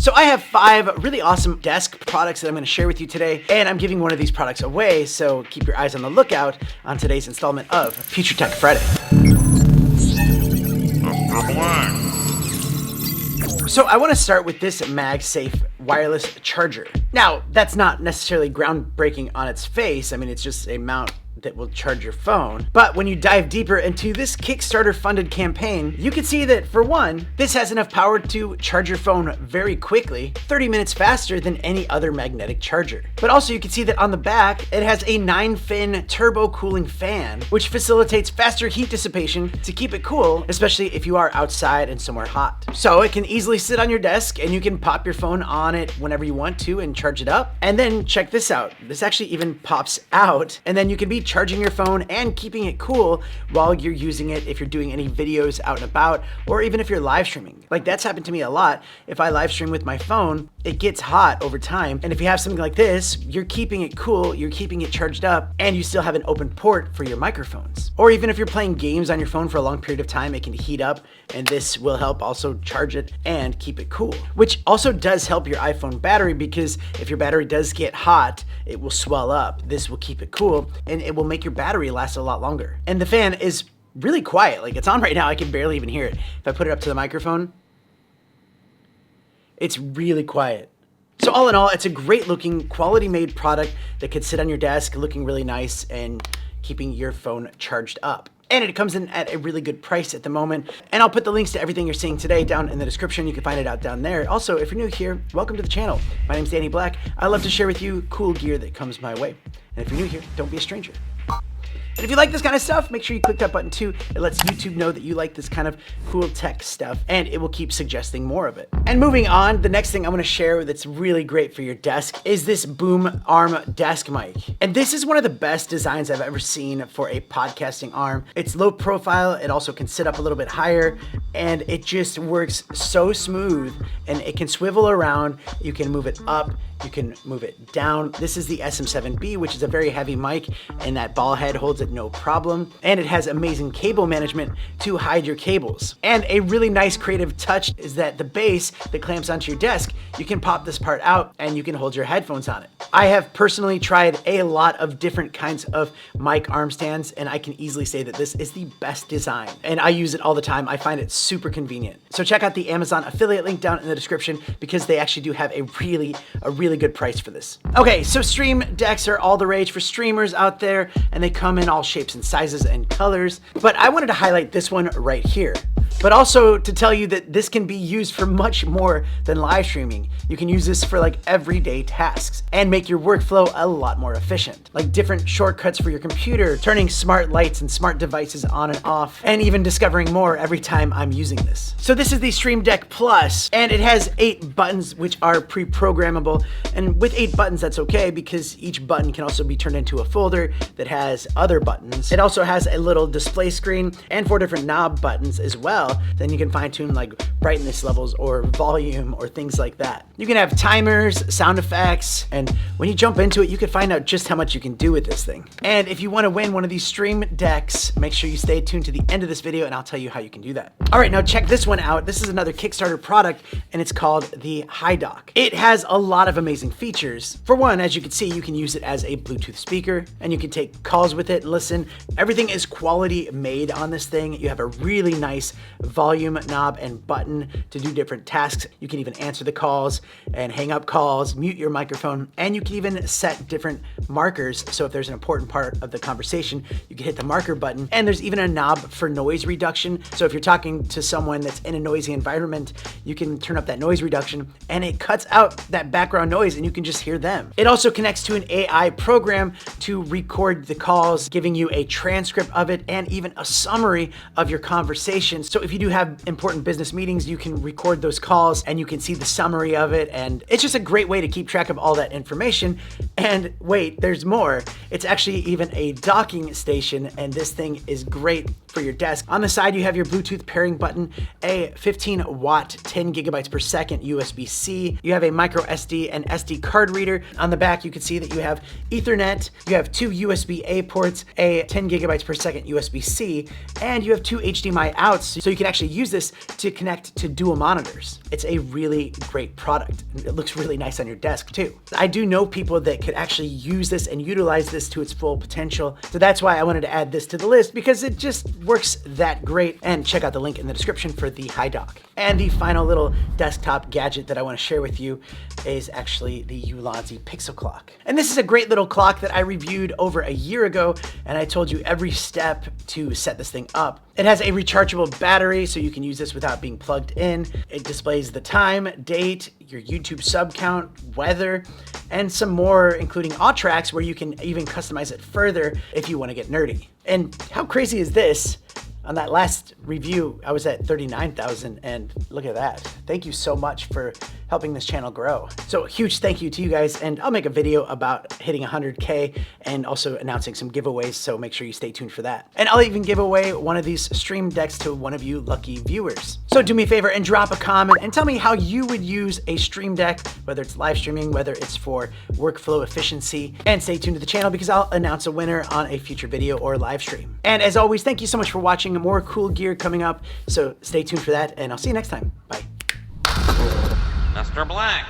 So I have 5 really awesome desk products that I'm going to share with you today, and I'm giving one of these products away, so keep your eyes on the lookout on today's installment of Future Tech Friday. So I want to start with this MagSafe wireless charger. Now, that's not necessarily groundbreaking on its face. I mean, it's just a mount that will charge your phone. But when you dive deeper into this Kickstarter funded campaign, you can see that for one, this has enough power to charge your phone very quickly, 30 minutes faster than any other magnetic charger. But also you can see that on the back, it has a 9-fin turbo cooling fan, which facilitates faster heat dissipation to keep it cool, especially if you are outside and somewhere hot. So it can easily sit on your desk and you can pop your phone on it whenever you want to and charge it up. And then check this out. This actually even pops out, and then you can be charging your phone and keeping it cool while you're using it if you're doing any videos out and about, or even if you're live streaming. Like, that's happened to me a lot. If I live stream with my phone, it gets hot over time. And if you have something like this, you're keeping it cool, you're keeping it charged up, and you still have an open port for your microphones. Or even if you're playing games on your phone for a long period of time, it can heat up, and this will help also charge it and keep it cool. Which also does help your iPhone battery, because if your battery does get hot, it will swell up. This will keep it cool, and it will make your battery last a lot longer. And the fan is really quiet. Like, it's on right now, I can barely even hear it. If I put it up to the microphone, it's really quiet. So all in all, it's a great looking, quality made product that could sit on your desk looking really nice and keeping your phone charged up. And it comes in at a really good price at the moment. And I'll put the links to everything you're seeing today down in the description. You can find it out down there. Also, if you're new here, welcome to the channel. My name's Danny Black. I love to share with you cool gear that comes my way. And if you're new here, don't be a stranger. And if you like this kind of stuff, make sure you click that button too. It lets YouTube know that you like this kind of cool tech stuff, and it will keep suggesting more of it. And moving on, the next thing I want to share that's really great for your desk is this boom arm desk mic. And this is one of the best designs I've ever seen for a podcasting arm. It's low profile, it also can sit up a little bit higher, and it just works so smooth, and it can swivel around. You can move it up, you can move it down. This is the SM7B, which is a very heavy mic, and that ball head holds it no problem. And it has amazing cable management to hide your cables. And a really nice creative touch is that the base that clamps onto your desk, you can pop this part out and you can hold your headphones on it. I have personally tried a lot of different kinds of mic arm stands, and I can easily say that this is the best design. And I use it all the time. I find it super convenient. So check out the Amazon affiliate link down in the description, because they actually do have a really good price for this. Okay, so stream decks are all the rage for streamers out there, and they come in all shapes and sizes and colors. But I wanted to highlight this one right here. But also to tell you that this can be used for much more than live streaming. You can use this for like everyday tasks and make your workflow a lot more efficient. Like different shortcuts for your computer, turning smart lights and smart devices on and off, and even discovering more every time I'm using this. So this is the Stream Deck Plus, and it has 8 buttons which are pre-programmable. And with 8 buttons, that's okay, because each button can also be turned into a folder that has other buttons. It also has a little display screen and 4 different knob buttons as well. Then you can fine tune like brightness levels or volume or things like that. You can have timers, sound effects, and when you jump into it, you can find out just how much you can do with this thing. And if you want to win one of these Stream Decks, make sure you stay tuned to the end of this video and I'll tell you how you can do that. All right, now check this one out. This is another Kickstarter product, and it's called the HiDock. It has a lot of amazing features. For one, as you can see, you can use it as a Bluetooth speaker, and you can take calls with it, listen. Everything is quality made on this thing. You have a really nice volume knob and button to do different tasks. You can even answer the calls and hang up calls, mute your microphone, and you can even set different markers. So if there's an important part of the conversation, you can hit the marker button. And there's even a knob for noise reduction. So if you're talking to someone that's in a noisy environment, you can turn up that noise reduction, and it cuts out that background noise and you can just hear them. It also connects to an AI program to record the calls, giving you a transcript of it and even a summary of your conversation. So if you do have important business meetings, you can record those calls and you can see the summary of it. And it's just a great way to keep track of all that information. And wait, there's more. It's actually even a docking station, and this thing is great for your desk. On the side, you have your Bluetooth pairing button, a 15-watt, 10 gigabytes per second USB-C. You have a micro SD and SD card reader. On the back, you can see that you have Ethernet, you have 2 USB-A ports, a 10 gigabytes per second USB-C, and you have 2 HDMI outs, so you can actually use this to connect to dual monitors. It's a really great product. It looks really nice on your desk too. I do know people that could actually use this and utilize this to its full potential. So that's why I wanted to add this to the list, because it just works that great. And check out the link in the description for the HiDock. And the final little desktop gadget that I want to share with you is actually the Ulanzi Pixel Clock. And this is a great little clock that I reviewed over a year ago, and I told you every step to set this thing up. It has a rechargeable battery, so you can use this without being plugged in. It displays the time, date, your YouTube sub count, weather, and some more, including all tracks, where you can even customize it further if you want to get nerdy. And how crazy is this? On that last review, I was at 39,000, and look at that. Thank you so much for helping this channel grow. So a huge thank you to you guys, and I'll make a video about hitting 100K and also announcing some giveaways, so make sure you stay tuned for that. And I'll even give away one of these stream decks to one of you lucky viewers. So do me a favor and drop a comment and tell me how you would use a stream deck, whether it's live streaming, whether it's for workflow efficiency, and stay tuned to the channel because I'll announce a winner on a future video or live stream. And as always, thank you so much for watching. More cool gear coming up, so stay tuned for that, and I'll see you next time. Bye. Mr. Black.